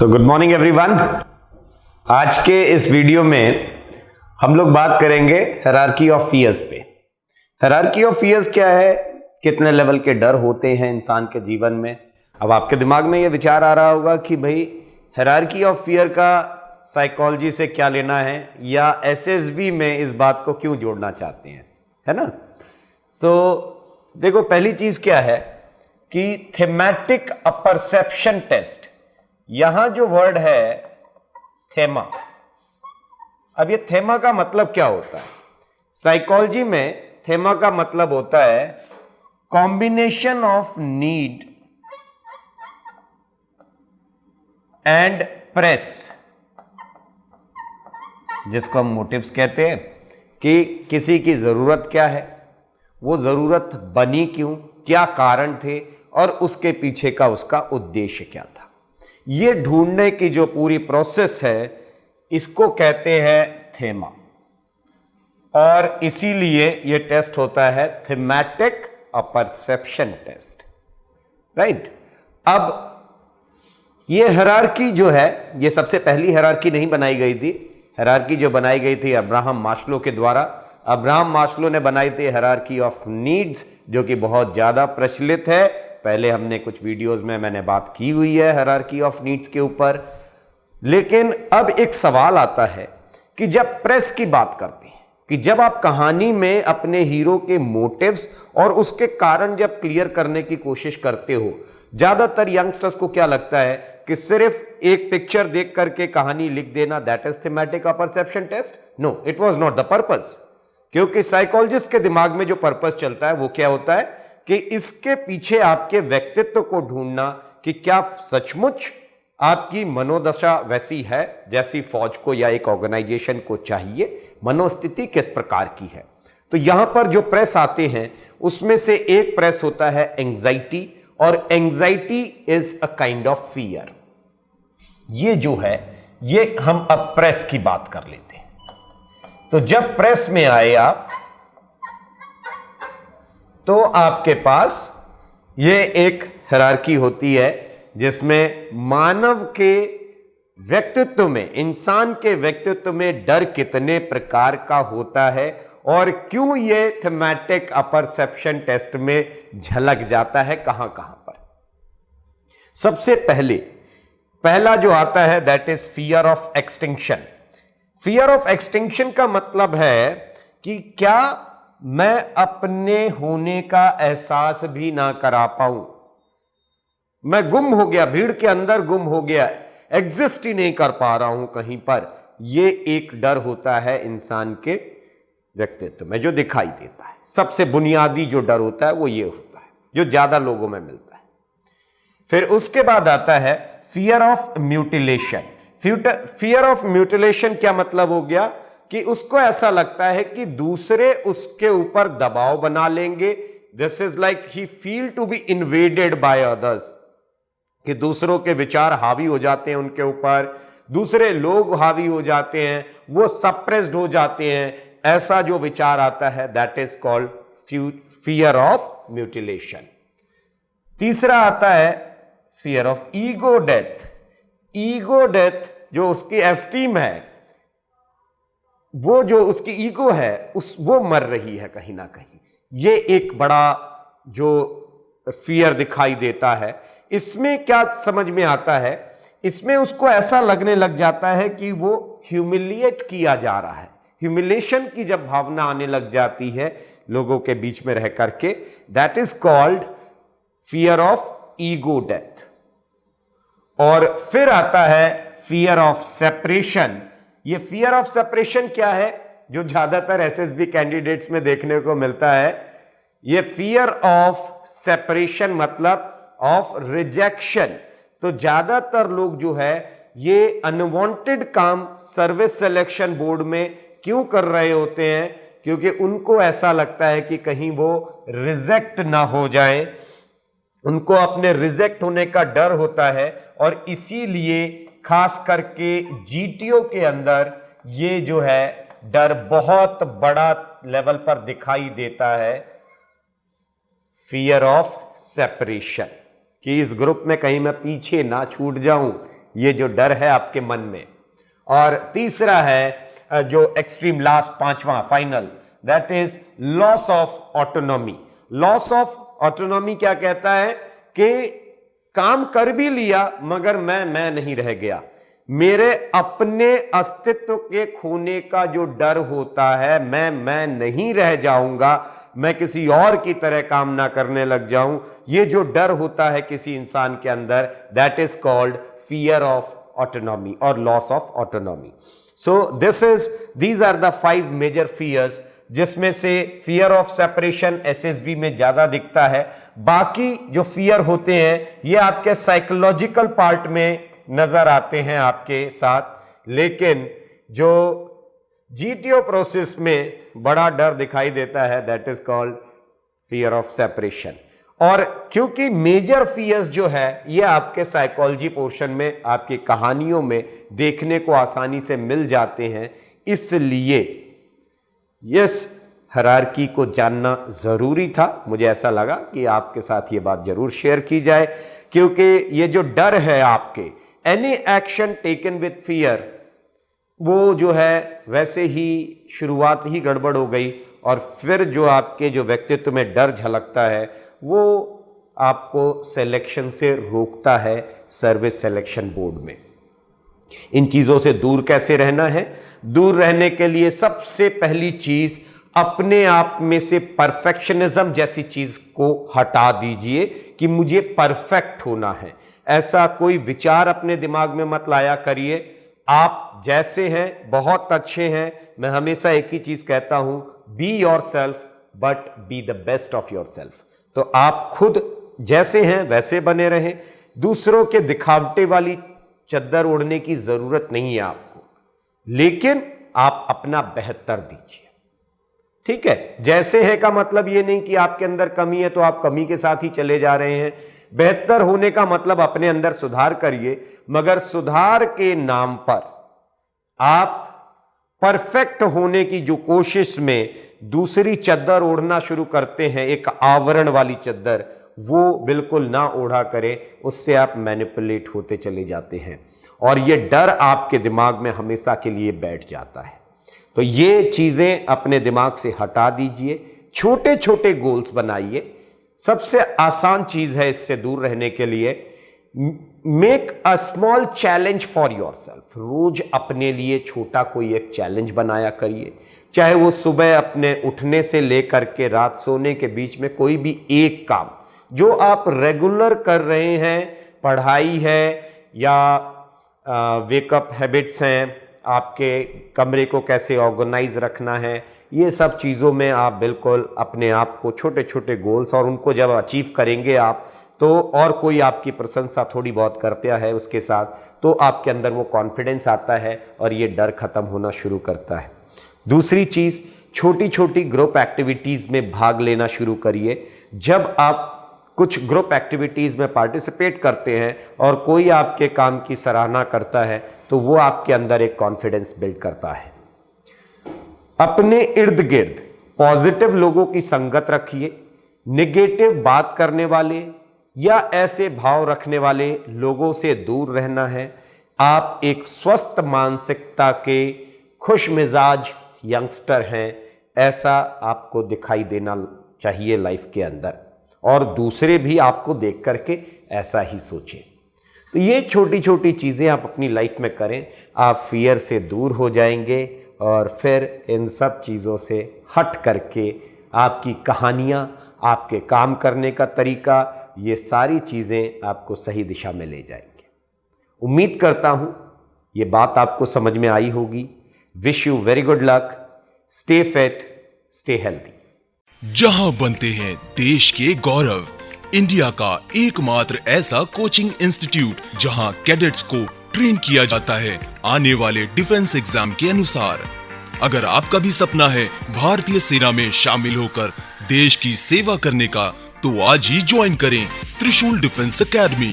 Good morning everyone. आज के इस वीडियो में हम लोग बात करेंगे हायरार्की ऑफ फियर्स पे। हायरार्की ऑफ फियर्स क्या है, कितने लेवल के डर होते हैं इंसान के जीवन में। अब आपके दिमाग में ये विचार आ रहा होगा कि भाई हायरार्की ऑफ फियर का साइकोलॉजी से क्या लेना है, या एसएसबी में इस बात को क्यों जोड़ना चाहते हैं, है ना। देखो, पहली चीज क्या है कि थेमैटिक अपरसेप्शन टेस्ट। यहां जो वर्ड है थेमा, अब ये थेमा का मतलब क्या होता है साइकोलॉजी में? थेमा का मतलब होता है combination of need and press, जिसको हम मोटिव्स कहते हैं कि किसी की जरूरत क्या है, वो जरूरत बनी क्यों, क्या कारण थे और उसके पीछे का उसका उद्देश्य क्या था। ये ढूंढने की जो पूरी प्रोसेस है, इसको कहते हैं थेमा, और इसीलिए ये टेस्ट होता है थीमैटिक अपरसेप्शन टेस्ट, राइट। अब ये हायरार्की जो है, ये सबसे पहली हायरार्की नहीं बनाई गई थी। हायरार्की जो बनाई गई थी अब्राहम मास्लो के द्वारा। अब्राहम मास्लो ने बनाई थी हायरार्की ऑफ नीड्स, जो कि बहुत ज्यादा प्रचलित है। पहले हमने कुछ वीडियोस में मैंने बात की हुई है हायरार्की ऑफ नीड्स के ऊपर। लेकिन अब एक सवाल आता है कि जब प्रेस की बात करते हैं, कि जब आप कहानी में अपने हीरो के मोटिव्स और उसके कारण जब क्लियर करने की कोशिश करते हो, ज्यादातर यंगस्टर्स को क्या लगता है कि सिर्फ एक पिक्चर देख करके कहानी लिख देना, that is thematic apperception test. No, it was not the purpose. क्योंकि साइकोलॉजिस्ट के दिमाग में जो पर्पस चलता है वो क्या होता है कि इसके पीछे आपके व्यक्तित्व को ढूंढना, कि क्या सचमुच आपकी मनोदशा वैसी है जैसी फौज को या एक ऑर्गेनाइजेशन को चाहिए, मनोस्थिति किस प्रकार की है। तो यहां पर जो प्रेस आते हैं उसमें से एक प्रेस होता है एंजाइटी, और anxiety is a kind of fear. ये जो है, ये हम अब प्रेस की बात कर लेते हैं। तो जब प्रेस में आए आप, तो आपके पास ये एक हायरार्की होती है जिसमें मानव के व्यक्तित्व में, इंसान के व्यक्तित्व में डर कितने प्रकार का होता है और क्यों ये थीमैटिक अपरसेप्शन टेस्ट में झलक जाता है, कहां कहां पर। सबसे पहला जो आता है that is fear of extinction. Fear of extinction का मतलब है कि क्या मैं अपने होने का एहसास भी ना करा पाऊं, मैं गुम हो गया, भीड़ के अंदर गुम हो गया, एग्जिस्ट ही नहीं कर पा रहा हूं कहीं पर। यह एक डर होता है इंसान के व्यक्तित्व में जो दिखाई देता है। सबसे बुनियादी जो डर होता है वो ये होता है, जो ज्यादा लोगों में मिलता है। फिर उसके बाद आता है fear of mutilation. Fear of mutilation क्या मतलब हो गया कि उसको ऐसा लगता है कि दूसरे उसके ऊपर दबाव बना लेंगे। This is like he feel to be invaded by others, कि दूसरों के विचार हावी हो जाते हैं उनके ऊपर, दूसरे लोग हावी हो जाते हैं, वो सप्रेस्ड हो जाते हैं। ऐसा जो विचार आता है that is called fear of mutilation. तीसरा आता है fear of ego death. Ego death, जो उसकी एस्टीम है, वो जो उसकी ईगो है वो मर रही है कहीं ना कहीं। ये एक बड़ा जो फियर दिखाई देता है। इसमें क्या समझ में आता है, इसमें उसको ऐसा लगने लग जाता है कि वो ह्यूमिलिएट किया जा रहा है। ह्यूमिलेशन की जब भावना आने लग जाती है लोगों के बीच में रह करके, that is called fear of ego death. और फिर आता है फियर ऑफ सेपरेशन। ये फियर ऑफ सेपरेशन क्या है, जो ज्यादातर एसएसबी कैंडिडेट्स में देखने को मिलता है। ये फियर ऑफ सेपरेशन मतलब ऑफ रिजेक्शन। तो ज्यादातर लोग जो है ये अनवांटेड काम सर्विस सिलेक्शन बोर्ड में क्यों कर रहे होते हैं, क्योंकि उनको ऐसा लगता है कि कहीं वो रिजेक्ट ना हो जाए, उनको अपने रिजेक्ट होने का डर होता है। और इसीलिए खास करके जीटीओ के अंदर ये जो है डर बहुत बड़ा लेवल पर दिखाई देता है, फियर ऑफ सेपरेशन, कि इस ग्रुप में कहीं मैं पीछे ना छूट जाऊं, ये जो डर है आपके मन में। और तीसरा है जो एक्सट्रीम लास्ट, पांचवा final, that is loss of autonomy. Loss of autonomy क्या कहता है कि काम कर भी लिया मगर मैं नहीं रह गया। मेरे अपने अस्तित्व के खोने का जो डर होता है, मैं नहीं रह जाऊंगा, मैं किसी और की तरह काम ना करने लग जाऊं, ये जो डर होता है किसी इंसान के अंदर, that is called fear of autonomy और loss of autonomy. So these are the 5 major fears, जिसमें से फियर ऑफ सेपरेशन एसएसबी में ज्यादा दिखता है। बाकी जो फियर होते हैं ये आपके साइकोलॉजिकल पार्ट में नजर आते हैं आपके साथ, लेकिन जो जीटीओ प्रोसेस में बड़ा डर दिखाई देता है, that is called fear of separation. और क्योंकि मेजर फियर्स जो है ये आपके साइकोलॉजी पोर्शन में, आपकी कहानियों में देखने को आसानी से मिल जाते हैं, इसलिए इस हायरार्की को जानना जरूरी था। मुझे ऐसा लगा कि आपके साथ ये बात जरूर शेयर की जाए, क्योंकि ये जो डर है आपके, any action taken with fear, वो जो है वैसे ही शुरुआत ही गड़बड़ हो गई, और फिर जो आपके जो व्यक्तित्व में डर झलकता है वो आपको सिलेक्शन से रोकता है सर्विस सिलेक्शन बोर्ड में। इन चीजों से दूर कैसे रहना है? दूर रहने के लिए सबसे पहली चीज, अपने आप में से परफेक्शनिज्म जैसी चीज को हटा दीजिए कि मुझे परफेक्ट होना है। ऐसा कोई विचार अपने दिमाग में मत लाया करिए। आप जैसे हैं बहुत अच्छे हैं। मैं हमेशा एक ही चीज कहता हूं, be your self but be the best of your self. तो आप खुद जैसे हैं वैसे बने रहें। दूसरों के दिखावटे वाली चद्दर ओढ़ने की जरूरत नहीं है आपको, लेकिन आप अपना बेहतर दीजिए। ठीक है, जैसे है का मतलब ये नहीं कि आपके अंदर कमी है तो आप कमी के साथ ही चले जा रहे हैं। बेहतर होने का मतलब अपने अंदर सुधार करिए, मगर सुधार के नाम पर आप परफेक्ट होने की जो कोशिश में दूसरी चद्दर ओढ़ना शुरू करते हैं, एक आवरण वाली चद्दर, वो बिल्कुल ना ओढ़ा करें। उससे आप मैनिपुलेट होते चले जाते हैं और ये डर आपके दिमाग में हमेशा के लिए बैठ जाता है। तो ये चीजें अपने दिमाग से हटा दीजिए। छोटे छोटे गोल्स बनाइए। सबसे आसान चीज है इससे दूर रहने के लिए, make a small challenge for yourself. रोज अपने लिए छोटा कोई एक चैलेंज बनाया करिए, चाहे वो सुबह अपने उठने से लेकर के रात सोने के बीच में कोई भी एक काम जो आप रेगुलर कर रहे हैं, पढ़ाई है या वेकअप हैबिट्स हैं, आपके कमरे को कैसे ऑर्गेनाइज रखना है, ये सब चीज़ों में आप बिल्कुल अपने आप को छोटे छोटे गोल्स, और उनको जब अचीव करेंगे आप तो, और कोई आपकी प्रशंसा थोड़ी बहुत करता है उसके साथ, तो आपके अंदर वो कॉन्फिडेंस आता है और ये डर खत्म होना शुरू करता है। दूसरी चीज़, छोटी छोटी ग्रुप एक्टिविटीज़ में भाग लेना शुरू करिए। जब आप कुछ ग्रुप एक्टिविटीज़ में पार्टिसिपेट करते हैं और कोई आपके काम की सराहना करता है तो वो आपके अंदर एक कॉन्फिडेंस बिल्ड करता है। अपने इर्द गिर्द पॉजिटिव लोगों की संगत रखिए। नेगेटिव बात करने वाले या ऐसे भाव रखने वाले लोगों से दूर रहना है। आप एक स्वस्थ मानसिकता के खुश मिजाज यंगस्टर हैं, ऐसा आपको दिखाई देना चाहिए लाइफ के अंदर, और दूसरे भी आपको देख करके ऐसा ही सोचें। तो ये छोटी छोटी चीज़ें आप अपनी लाइफ में करें, आप फियर से दूर हो जाएंगे और फिर इन सब चीज़ों से हट करके आपकी कहानियाँ, आपके काम करने का तरीका, ये सारी चीज़ें आपको सही दिशा में ले जाएंगे। उम्मीद करता हूँ ये बात आपको समझ में आई होगी। Wish you very good luck. Stay fit, stay healthy. जहां बनते हैं देश के गौरव, इंडिया का एकमात्र ऐसा कोचिंग इंस्टीट्यूट जहां कैडेट्स को ट्रेन किया जाता है आने वाले डिफेंस एग्जाम के अनुसार। अगर आपका भी सपना है भारतीय सेना में शामिल होकर देश की सेवा करने का, तो आज ही ज्वाइन करें त्रिशूल डिफेंस एकेडमी।